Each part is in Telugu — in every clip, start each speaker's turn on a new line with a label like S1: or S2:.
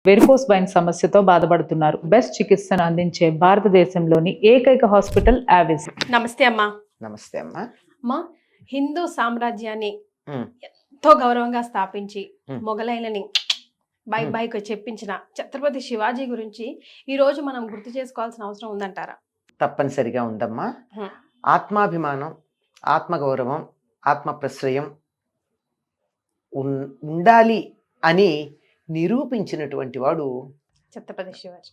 S1: వెరికోస్ వైన్ సమస్యతో బాధపడుతున్నారు. బెస్ట్ చికిత్సను అందించే భారతదేశంలోని ఏకైక హాస్పిటల్ ఆవిస్.
S2: నమస్తే అమ్మా.
S3: నమస్తే అమ్మా.
S2: అమ్మా, హిందూ సామ్రాజ్యాన్ని
S3: ఉమ్,
S2: ఎంతో గౌరవంగా స్థాపించి
S3: ఉమ్.
S2: మొఘలైలని బై
S3: ఉమ్.
S2: బైక్ చెప్పించిన ఛత్రపతి శివాజీ గురించి ఈ రోజు మనం గుర్తు చేసుకోవాల్సిన అవసరం ఉందంటారా?
S3: తప్పనిసరిగా ఉందమ్మా.
S2: హ్మ్.
S3: ఆత్మాభిమానం, ఆత్మగౌరవం, ఆత్మప్రశ్రయం ఉండాలి అని నిరూపించినటువంటి వాడు
S2: ఛత్రపతి శివాజీ.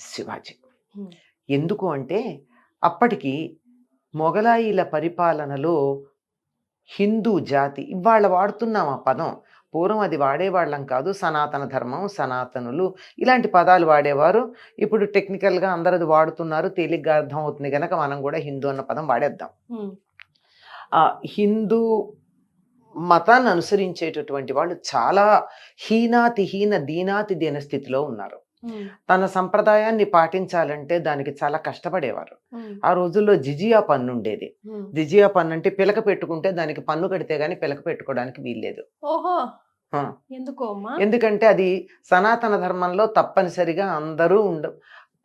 S3: శివాజీ.
S2: హ్మ్.
S3: ఎందుకు అంటే అప్పటికి మొఘలాయిల పరిపాలనలో హిందూ జాతి, ఇవాళ వాడుతున్నాం ఆ పదం, పూర్వం అది వాడేవాళ్ళం కాదు. సనాతన ధర్మం, సనాతనులు ఇలాంటి పదాలు వాడేవారు. ఇప్పుడు టెక్నికల్గా అందరూ అది వాడుతున్నారు, తేలిగ్గా అర్థం అవుతుంది కనుక మనం కూడా హిందూ అన్న పదం వాడేద్దాం.
S2: హ్మ్.
S3: హిందూ మతాన్ని అనుసరించేటటువంటి వాళ్ళు చాలా హీనాతిహీన దీనాతి దీన స్థితిలో ఉన్నారు.
S2: హ్మ్.
S3: తన సంప్రదాయాన్ని పాటించాలంటే దానికి చాలా కష్టపడేవారు.
S2: హ్మ్.
S3: ఆ రోజుల్లో జిజియా పన్ను ఉండేది.
S2: హ్మ్.
S3: జిజియా పన్ను అంటే పిలక పెట్టుకుంటే దానికి పన్ను కడితే గానీ పిలక పెట్టుకోవడానికి వీల్లేదు.
S2: ఓహో,
S3: ఆ,
S2: ఎందుకో అమ్మా?
S3: ఎందుకంటే అది సనాతన ధర్మంలో తప్పనిసరిగా అందరూ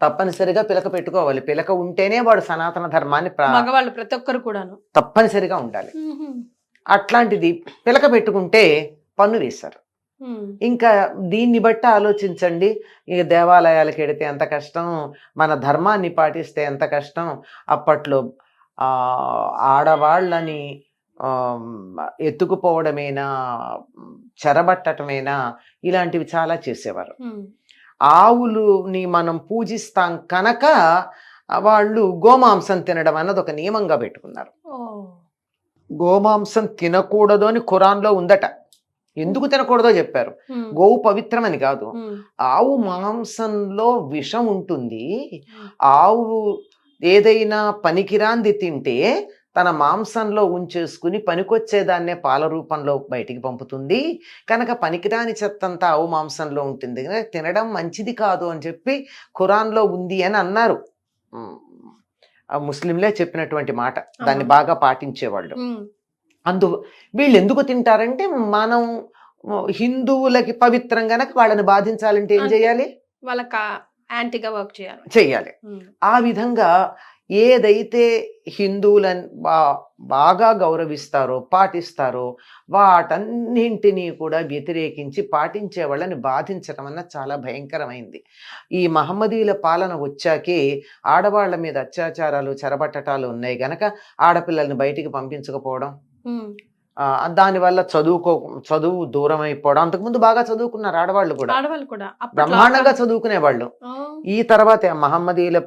S3: తప్పనిసరిగా పిలక పెట్టుకోవాలి. పిలక ఉంటేనే వాడు సనాతన ధర్మాన్ని
S2: మగవాళ్ళు ప్రతి ఒక్కరు కూడాను
S3: తప్పనిసరిగా ఉండాలి.
S2: హ్మ్.
S3: అట్లాంటిది పిలక పెట్టుకుంటే పన్ను వేశారు.
S2: హ్మ్.
S3: ఇంకా దీన్ని బట్టి ఆలోచించండి, ఇక దేవాలయాలకు వెడితే ఎంత కష్టం, మన ధర్మాన్ని పాటిస్తే ఎంత కష్టం. అప్పట్లో ఆడవాళ్ళని ఎత్తుకుపోవడమేనా, చెరబట్టటమేనా, ఇలాంటివి చాలా చేసేవారు.
S2: హ్మ్.
S3: ఆవులుని మనం పూజిస్తాం కనుక వాళ్ళు గోమాంసం తినడం అన్నది ఒక నియమంగా పెట్టుకున్నారు.
S2: ఓ.
S3: గోమాంసం తినకూడదు అని ఖురాన్లో ఉందట. ఎందుకు తినకూడదో చెప్పారు.
S2: హ్మ్.
S3: గోవు పవిత్రమని కాదు.
S2: హ్మ్.
S3: ఆవు మాంసంలో విషం ఉంటుంది. ఆవు ఏదైనా పనికిరాంది తింటే తన మాంసంలో ఉంచేసుకుని పనికొచ్చేదాన్నే పాల రూపంలో బయటికి పంపుతుంది కనుక పనికిరాని చెత్తంతా ఆవు మాంసంలో ఉంటుంది కనుక తినడం మంచిది కాదు అని చెప్పి ఖురాన్లో ఉంది అని అన్నారు. ఆ ముస్లింలే చెప్పినటువంటి మాట, దాన్ని బాగా పాటించేవాళ్ళు. అందు వీళ్ళు ఎందుకు తింటారంటే మనం హిందువులకి పవిత్రం గనక వాళ్ళని బాధించాలంటే ఏం చేయాలి,
S2: వాళ్ళకి యాంటీగా వర్క్
S3: చెయ్యాలి. ఆ విధంగా ఏదైతే హిందువులని బాగా గౌరవిస్తారో పాటిస్తారో వాటన్నింటినీ కూడా వ్యతిరేకించి పాటించే వాళ్ళని బాధించడం అన్న చాలా భయంకరమైంది. ఈ మహమ్మదీల పాలన వచ్చాకే ఆడవాళ్ల మీద అత్యాచారాలు, చెరబట్టటాలు ఉన్నాయి గనక ఆడపిల్లల్ని బయటికి పంపించకపోవడం, దానివల్ల చదువు దూరం అయిపోవడం. అంతకుముందు బాగా చదువుకున్నారు ఆడవాళ్ళు కూడా, బ్రహ్మాండంగా చదువుకునేవాళ్ళు. ఈ తర్వాత మహమ్మదీల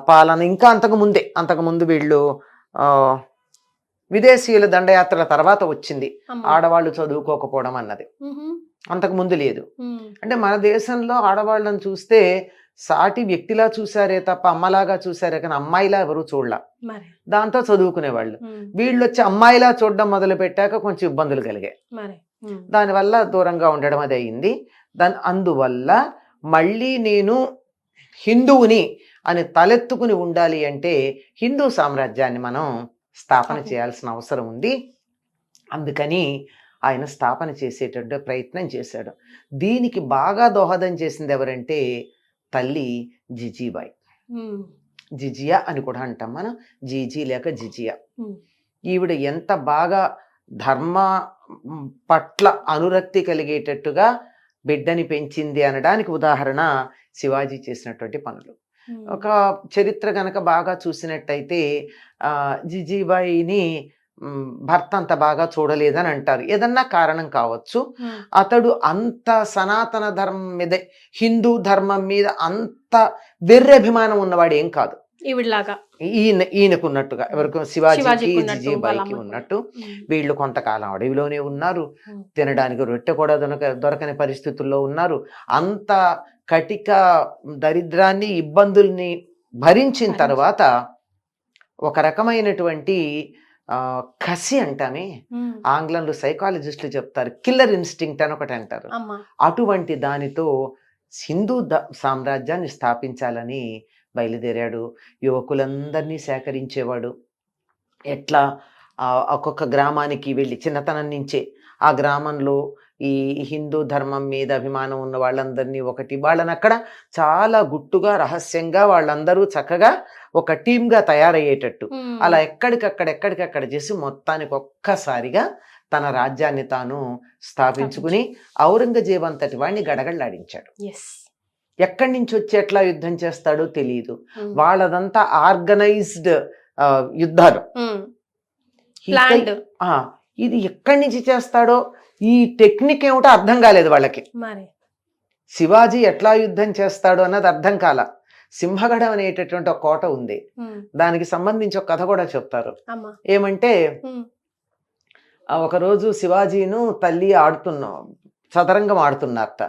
S3: పాలన ఇంకా అంతకుముందు వీళ్ళు విదేశీయుల దండయాత్రల తర్వాత వచ్చింది ఆడవాళ్ళు చదువుకోకపోవడం అన్నది. అంతకుముందు లేదు. అంటే మన దేశంలో ఆడవాళ్ళని చూస్తే సాటి వ్యక్తిలా చూసారే తప్ప అమ్మలాగా చూసారే కానీ అమ్మాయిలా ఎవరు చూడలా. దాంతో చదువుకునేవాళ్ళు. వీళ్ళు వచ్చి అమ్మాయిలా చూడడం మొదలు పెట్టాక కొంచెం ఇబ్బందులు కలిగాయి. దానివల్ల దూరంగా ఉండడం అది అయింది. అందువల్ల మళ్ళీ నేను హిందువుని అని తలెత్తుకుని ఉండాలి అంటే హిందూ సామ్రాజ్యాన్ని మనం స్థాపన చేయాల్సిన అవసరం ఉంది. అందుకని ఆయన స్థాపన చేసేటట్టు ప్రయత్నం చేశాడు. దీనికి బాగా దోహదం చేసింది ఎవరంటే తల్లి జిజీబాయి. జిజియా అని కూడా అంటాం మనం, జీజీ లేక జిజియా. ఈవిడ ఎంత బాగా ధర్మ పట్ల అనురక్తి కలిగేటట్టుగా బిడ్డని పెంచింది అనడానికి ఉదాహరణ శివాజీ చేసినటువంటి పనులు. ఒక చరిత్ర గనక బాగా చూసినట్టయితే జిజీబాయిని భర్త అంత బాగా చూడలేదని అంటారు. ఏదన్నా కారణం కావచ్చు. అతడు అంత సనాతన ధర్మం మీద, హిందూ ధర్మం మీద అంత వెర్రభిమానం ఉన్నవాడు ఏం కాదు. ఈయనకు ఉన్నట్టుగా ఎవరికి, శివాజీకి జిజీబాయికి ఉన్నట్టు. వీళ్ళు కొంతకాలం అడవిలోనే ఉన్నారు, తినడానికి రొట్టె కూడా దొరకని పరిస్థితుల్లో ఉన్నారు. అంత కటిక దరిద్రాన్ని, ఇబ్బందుల్ని భరించిన తర్వాత ఒక రకమైనటువంటి కసి అంటామే, ఆంగ్లంలో సైకాలజిస్టులు చెప్తారు, కిల్లర్ ఇన్స్టింక్ట్ అని ఒకటి అంటారు. అటువంటి దానితో హిందూ సామ్రాజ్యాన్ని స్థాపించాలని బయలుదేరాడు. యువకులందరినీ సేకరించేవాడు. ఎట్లా ఒక్కొక్క గ్రామానికి వెళ్ళి చిన్నతనం నుంచే ఆ గ్రామంలో ఈ హిందూ ధర్మం మీద అభిమానం ఉన్న వాళ్ళందరినీ ఒకటి, వాళ్ళని అక్కడ చాలా గుట్టుగా రహస్యంగా వాళ్ళందరూ చక్కగా ఒక టీమ్గా తయారయ్యేటట్టు అలా ఎక్కడికక్కడ చేసి మొత్తానికి ఒక్కసారిగా తన రాజ్యాన్ని తాను స్థాపించుకుని ఔరంగజేబు అంతటి వాడిని గడగడలాడించాడు. ఎక్కడి నుంచి వచ్చి ఎట్లా యుద్ధం చేస్తాడో తెలియదు. వాళ్ళదంతా ఆర్గనైజ్డ్ యుద్ధాలు. ఇది ఎక్కడి నుంచి చేస్తాడో ఈ టెక్నిక్ ఏమిటో అర్థం కాలేదు వాళ్ళకి. శివాజీ ఎట్లా యుద్ధం చేస్తాడో అన్నది అర్థం కాల. సింహగఢం అనేటటువంటి ఒక కోట ఉంది, దానికి సంబంధించి ఒక కథ కూడా చెప్తారు. ఏమంటే ఒకరోజు శివాజీను తల్లి చదరంగం ఆడుతున్నారట.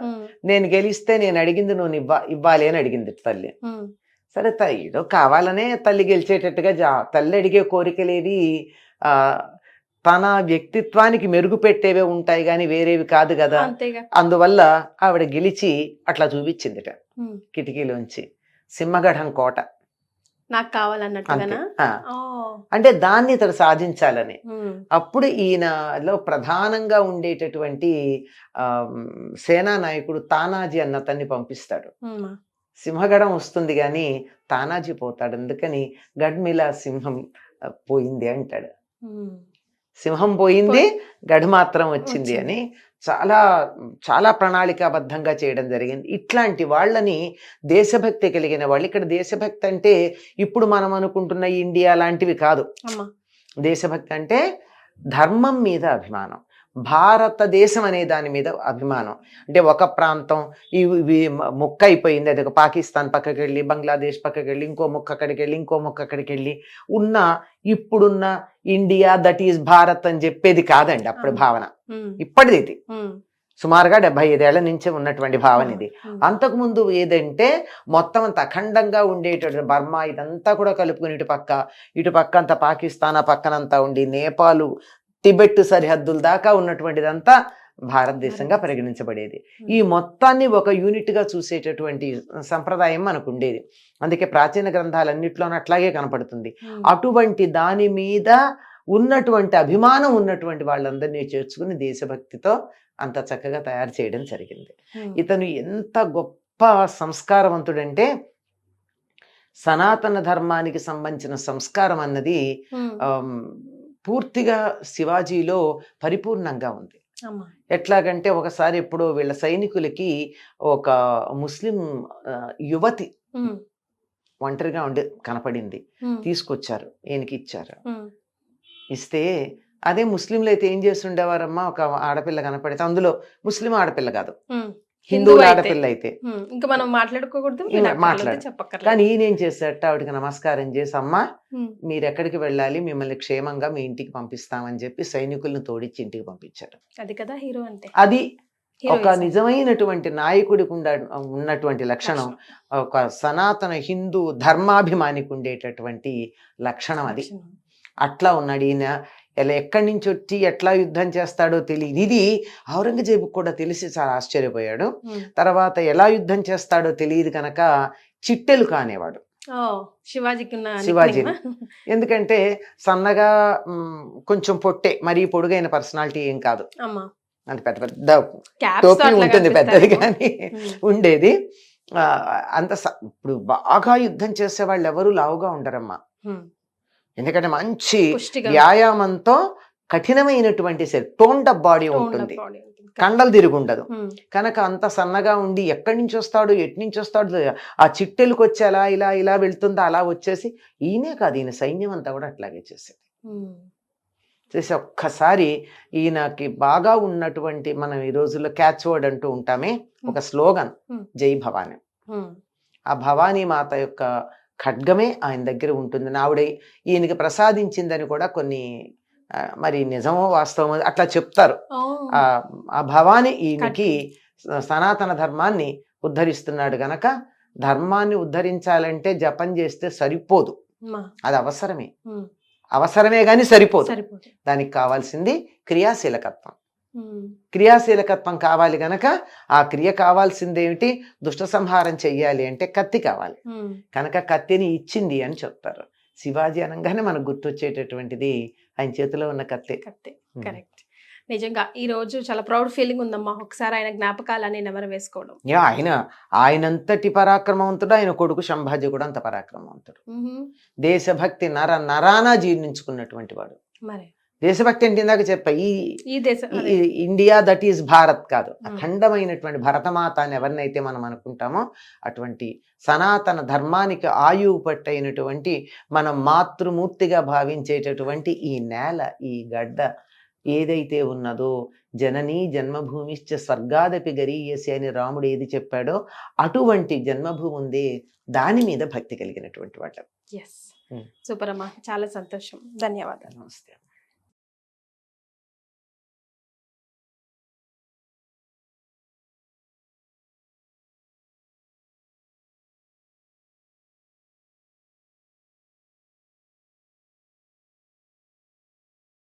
S3: నేను గెలిస్తే నేను అడిగింది నువ్వు ఇవ్వాలి అని అడిగింది తల్లి. సరే ఏదో కావాలనే తల్లి గెలిచేటట్టుగా తల్లి అడిగే కోరికలేవి తన వ్యక్తిత్వానికి మెరుగు పెట్టేవే ఉంటాయి కానీ వేరేవి కాదు కదా. అందువల్ల ఆవిడ గెలిచి అట్లా చూపించిందిట కిటికీలోంచి సింహగఢం కోట
S2: నాకు కావాలన్నట్టుగా.
S3: అంటే దాన్ని ఇతడు సాధించాలని. అప్పుడు ఈయనలో ప్రధానంగా ఉండేటటువంటి సేనా నాయకుడు తానాజీ అన్న అతన్ని పంపిస్తాడు. సింహగఢం వస్తుంది కానీ తానాజీ పోతాడు. అందుకని గఢ్మిలా సింహం పోయింది అంటాడు. సింహం పోయింది, గఢ్ మాత్రం వచ్చింది అని చాలా చాలా ప్రణాళికాబద్ధంగా చేయడం జరిగింది. ఇట్లాంటి వాళ్ళని దేశభక్తి కలిగిన వాళ్ళు, ఇక్కడ దేశభక్తి అంటే ఇప్పుడు మనం అనుకుంటున్న ఇండియా లాంటివి కాదు. దేశభక్తి అంటే ధర్మం మీద అభిమానం, భారతదేశం అనే దాని మీద అభిమానం. అంటే ఒక ప్రాంతం ఇవి ముక్క అయిపోయింది, అది ఒక పాకిస్తాన్ పక్కకి వెళ్ళి, బంగ్లాదేశ్ పక్కకి వెళ్ళి, ఇంకో ముక్క అక్కడికి వెళ్ళి, ఇంకో ముక్క అక్కడికి వెళ్ళి ఉన్న ఇప్పుడున్న ఇండియా దట్ ఈజ్ భారత్ అని చెప్పేది కాదండి అప్పుడు భావన. ఇప్పటిది ఇది సుమారుగా 75 ఏళ్ల నుంచే ఉన్నటువంటి భావన ఇది. అంతకుముందు ఏదంటే మొత్తం అంత అఖండంగా ఉండేటటువంటి బర్మా ఇదంతా కూడా కలుపుకుని ఇటు పక్క అంతా పాకిస్తాన్, ఆ పక్కనంతా ఉండి నేపాలు, టిబెట్ సరిహద్దుల దాకా ఉన్నటువంటిదంతా భారతదేశంగా పరిగణించబడేది. ఈ మొత్తాన్ని ఒక యూనిట్గా చూసేటటువంటి సంప్రదాయం మనకు ఉండేది. అందుకే ప్రాచీన గ్రంథాలన్నింటిలోనూ అట్లాగే కనపడుతుంది. అటువంటి దాని మీద ఉన్నటువంటి అభిమానం ఉన్నటువంటి వాళ్ళందరినీ చేర్చుకుని దేశభక్తితో అంత చక్కగా తయారు చేయడం జరిగింది. ఇతను ఎంత గొప్ప సంస్కారవంతుడంటే సనాతన ధర్మానికి సంబంధించిన సంస్కారం అన్నది పూర్తిగా శివాజీలో పరిపూర్ణంగా ఉంది. ఎట్లాగంటే ఒకసారి ఎప్పుడో వీళ్ళ సైనికులకి ఒక ముస్లిం యువతి ఒంటరిగా ఉండి కనపడింది, తీసుకొచ్చారు, ఈయనకి ఇచ్చారు. ఇస్తే అదే ముస్లింలు అయితే ఏం చేస్తుండేవారమ్మా, ఒక ఆడపిల్ల కనపడితే అందులో ముస్లిం ఆడపిల్ల కాదు, హిందువుల ఆడపిల్ల అయితే
S2: ఇంకా మనం మాట్లాడుకోకూడదు,
S3: కానీ ఈయన ఏం చేశారట, ఆవిడకి నమస్కారం చేసి అమ్మా మీరు ఎక్కడికి వెళ్ళాలి, మిమ్మల్ని క్షేమంగా మీ ఇంటికి పంపిస్తామని చెప్పి సైనికులను తోడిచ్చి ఇంటికి పంపించారు.
S2: అది కదా హీరో అంటే.
S3: అది ఒక నిజమైనటువంటి నాయకుడికి ఉన్నటువంటి లక్షణం, ఒక సనాతన హిందూ ధర్మాభిమానికి ఉండేటటువంటి లక్షణం అది. అట్లా ఉన్నాడు ఈయన. ఇలా ఎక్కడి నుంచి వచ్చి ఎట్లా యుద్ధం చేస్తాడో తెలియదు. ఇది ఔరంగజేబు కూడా తెలిసి చాలా ఆశ్చర్యపోయాడు. తర్వాత ఎలా యుద్ధం చేస్తాడో తెలియదు కనుక చిట్టెలు కానేవాడు శివాజీ. ఎందుకంటే సన్నగా కొంచెం పొట్టే, మరీ పొడుగైన పర్సనాలిటీ ఏం కాదు, అంటే పెద్ద పెద్ద టోపీ ఉంటుంది పెద్దది కానీ ఉండేది. అంత ఇప్పుడు బాగా యుద్ధం చేసే వాళ్ళు ఎవరు లావుగా ఉండరమ్మా, ఎందుకంటే మంచి వ్యాయామంతో కఠినమైనటువంటి టోన్డ్ అప్ బాడీ ఉంటుంది, కండలు తిరుగుండదు కనుక అంత సన్నగా ఉండి ఎక్కడి నుంచి వస్తాడు ఎటు నుంచి వస్తాడు, ఆ చిట్టెలకు వచ్చి అలా ఇలా ఇలా వెళ్తుందో అలా వచ్చేసి, ఈయనే కాదు ఈయన సైన్యం అంతా కూడా అట్లాగే చేసేది. చేసి ఒక్కసారి ఈయనకి బాగా ఉన్నటువంటి, మనం ఈ రోజుల్లో క్యాచ్ వర్డ్ అంటూ ఉంటామే, ఒక స్లోగన్ జై భవానీ. ఆ భవానీ మాత యొక్క ఖడ్గమే ఆయన దగ్గర ఉంటుంది. ఆవిడ ఈయనకి ప్రసాదించిందని కూడా కొన్ని, మరి నిజమో వాస్తవమో అట్లా చెప్తారు. ఆ భవానీ ఈయనకి సనాతన ధర్మాన్ని ఉద్ధరిస్తున్నాడు గనక, ధర్మాన్ని ఉద్ధరించాలంటే జపం చేస్తే సరిపోదు, అది అవసరమే కానీ సరిపోదు. దానికి కావాల్సింది క్రియాశీలకత్వం. క్రియాశీలకత్వం కావాలి గనక ఆ క్రియ కావాల్సిందేమిటి, దుష్ట సంహారం చెయ్యాలి అంటే కత్తి కావాలి కనుక కత్తిని ఇచ్చింది అని చెప్తారు. శివాజీ అనగానే మనకు గుర్తొచ్చేటటువంటిది ఆయన చేతిలో ఉన్న కత్తి.
S2: కరెక్ట్. నిజంగా ఈ రోజు చాలా ప్రౌడ్ ఫీలింగ్ ఉందమ్మా. ఒకసారి ఆయన జ్ఞాపకాలని నెమరు వేసుకోవడం.
S3: యా ఆయనంతటి పరాక్రమవంతుడు, ఆయన కొడుకు సంభాజీ కూడా అంత పరాక్రమవంతుడు. దేశభక్తి నరాన జీర్ణించుకున్నటువంటి వాడు.
S2: మరి
S3: దేశభక్తి అంటే ఇందాక చెప్పా,
S2: ఈ దేశం
S3: ఈ ఇండియా దట్ ఈస్ భారత్ కాదు, అఖండమైనటువంటి భరతమాత అని ఎవరినైతే మనం అనుకుంటామో అటువంటి సనాతన ధర్మానికి ఆయువు పట్టైనటువంటి మనం మాతృమూర్తిగా భావించేటటువంటి ఈ నేల, ఈ గడ్డ ఏదైతే ఉన్నదో, జననీ జన్మభూమిశ్చ స్వర్గాదపి గరీయసి అని రాముడు ఏది చెప్పాడో అటువంటి జన్మభూమి ఉంది, దాని మీద భక్తి కలిగినటువంటి వాళ్ళు.
S2: సూపర్ అమ్మా, చాలా సంతోషం. ధన్యవాదాలు.
S3: నమస్తే.